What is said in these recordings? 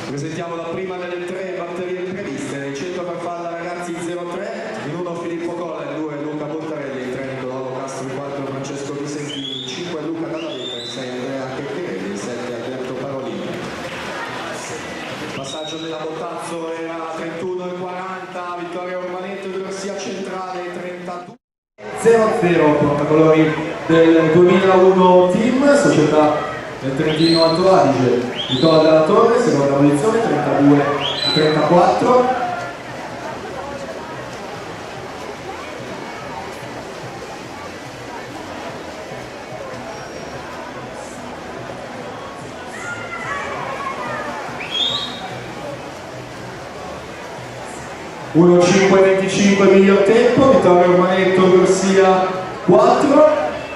Presentiamo la prima delle 3 batterie previste, nel centro per farla ragazzi 03, in 1 Filippo Cola, in 2 Luca Bontarelli, in 3 Nicolò Castro, in 4 Francesco Vicentini, in 5 Luca Dallavita, in 6 Andrea Checcherelli, in 7 Alberto Parolini. Il passaggio della Bottazzo era 31,40, vittoria Urbanetto di Orsia Centrale 32. 0-0, portacolori del 2001 team, società del Trentino Alto Adige, Nicola Della Torre, seconda posizione, 32-34. Uno 5-25 miglior tempo, vittoria Urbanetto Orsia 4,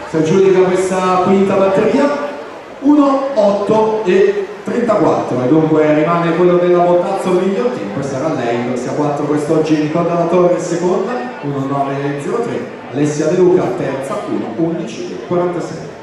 si aggiudica questa quinta batteria. 1-8 e 34 e dunque rimane quello della Bottazzo miglior tempo e sarà lei, Orsia 4 quest'oggi, Nicola Della Torre seconda, 1-9-03, Alessia De Luca terza, 1-11-46.